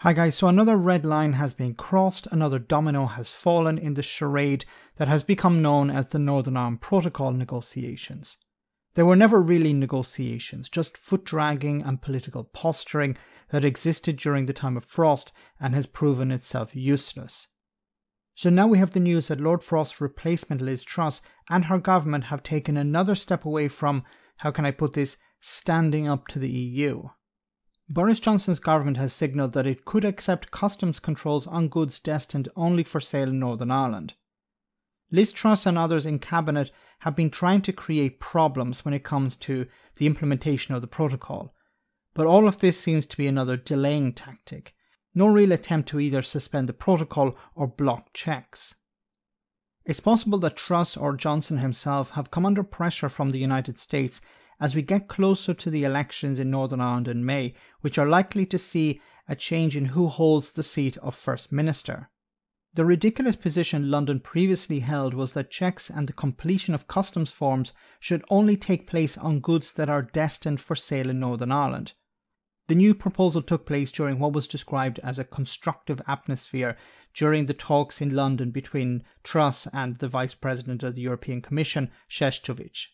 Hi guys, so another red line has been crossed, another domino has fallen in the charade that has become known as the Northern Ireland Protocol negotiations. There were never really negotiations, just foot-dragging and political posturing that existed during the time of Frost and has proven itself useless. So now we have the news that Lord Frost's replacement Liz Truss and her government have taken another step away from, how can I put this, standing up to the EU. Boris Johnson's government has signalled that it could accept customs controls on goods destined only for sale in Northern Ireland. Liz Truss and others in cabinet have been trying to create problems when it comes to the implementation of the protocol, but all of this seems to be another delaying tactic. No real attempt to either suspend the protocol or block checks. It's possible that Truss or Johnson himself have come under pressure from the United States as we get closer to the elections in Northern Ireland in May, which are likely to see a change in who holds the seat of First Minister. The ridiculous position London previously held was that checks and the completion of customs forms should only take place on goods that are destined for sale in Northern Ireland. The new proposal took place during what was described as a constructive atmosphere during the talks in London between Truss and the Vice President of the European Commission, Šefčovič.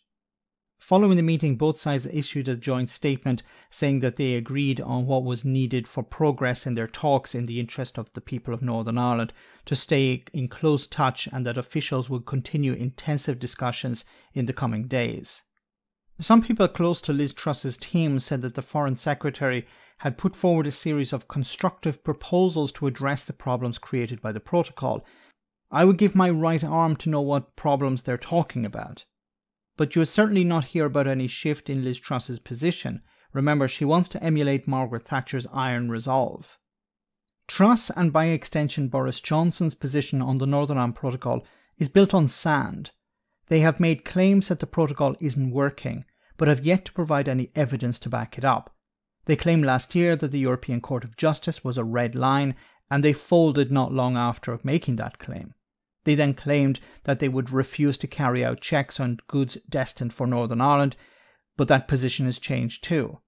Following the meeting, both sides issued a joint statement saying that they agreed on what was needed for progress in their talks in the interest of the people of Northern Ireland, to stay in close touch, and that officials would continue intensive discussions in the coming days. Some people close to Liz Truss's team said that the Foreign Secretary had put forward a series of constructive proposals to address the problems created by the protocol. I would give my right arm to know what problems they're talking about. But you will certainly not hear about any shift in Liz Truss's position. Remember, she wants to emulate Margaret Thatcher's iron resolve. Truss, and by extension Boris Johnson's position on the Northern Ireland Protocol, is built on sand. They have made claims that the protocol isn't working, but have yet to provide any evidence to back it up. They claimed last year that the European Court of Justice was a red line, and they folded not long after making that claim. They then claimed that they would refuse to carry out checks on goods destined for Northern Ireland, but that position has changed too.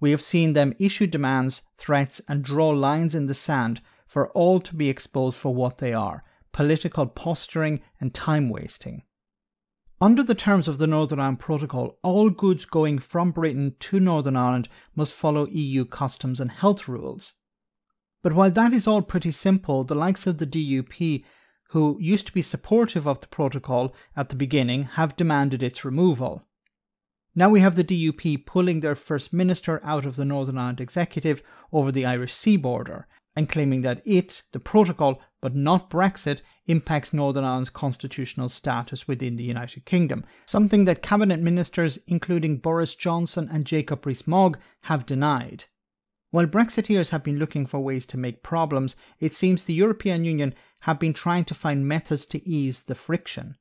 We have seen them issue demands, threats, and draw lines in the sand for all to be exposed for what they are: political posturing and time wasting. Under the terms of the Northern Ireland Protocol, all goods going from Britain to Northern Ireland must follow EU customs and health rules. But while that is all pretty simple, the likes of the DUP, who used to be supportive of the protocol at the beginning, have demanded its removal. Now we have the DUP pulling their First Minister out of the Northern Ireland Executive over the Irish Sea border, and claiming that it, the protocol, but not Brexit, impacts Northern Ireland's constitutional status within the United Kingdom, something that cabinet ministers including Boris Johnson and Jacob Rees-Mogg have denied. While Brexiteers have been looking for ways to make problems, it seems the European Union have been trying to find methods to ease the friction.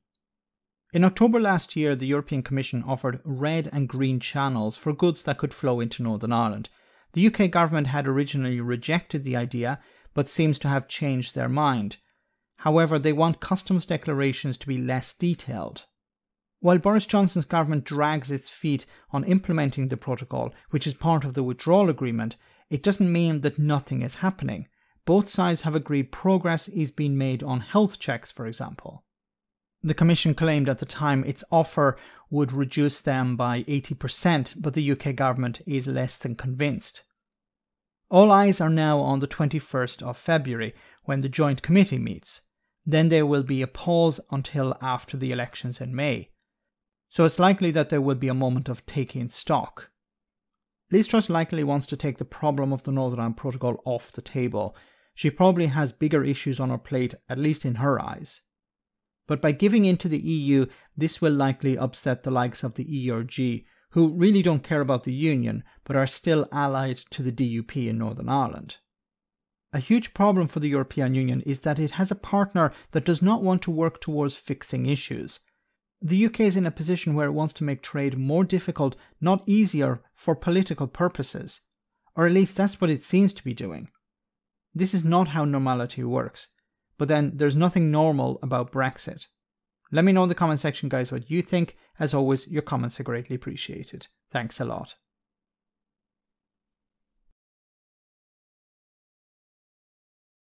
In October last year, the European Commission offered red and green channels for goods that could flow into Northern Ireland. The UK government had originally rejected the idea, but seems to have changed their mind. However, they want customs declarations to be less detailed. While Boris Johnson's government drags its feet on implementing the protocol, which is part of the withdrawal agreement, it doesn't mean that nothing is happening. Both sides have agreed progress is being made on health checks, for example. The Commission claimed at the time its offer would reduce them by 80%, but the UK government is less than convinced. All eyes are now on the 21st of February, when the Joint Committee meets. Then there will be a pause until after the elections in May. So it's likely that there will be a moment of taking stock. Liz Truss likely wants to take the problem of the Northern Ireland Protocol off the table. She probably has bigger issues on her plate, at least in her eyes. But by giving in to the EU, this will likely upset the likes of the ERG, who really don't care about the Union, but are still allied to the DUP in Northern Ireland. A huge problem for the European Union is that it has a partner that does not want to work towards fixing issues. The UK is in a position where it wants to make trade more difficult, not easier, for political purposes. Or at least that's what it seems to be doing. This is not how normality works. But then there's nothing normal about Brexit. Let me know in the comment section, guys, what you think. As always, your comments are greatly appreciated. Thanks a lot.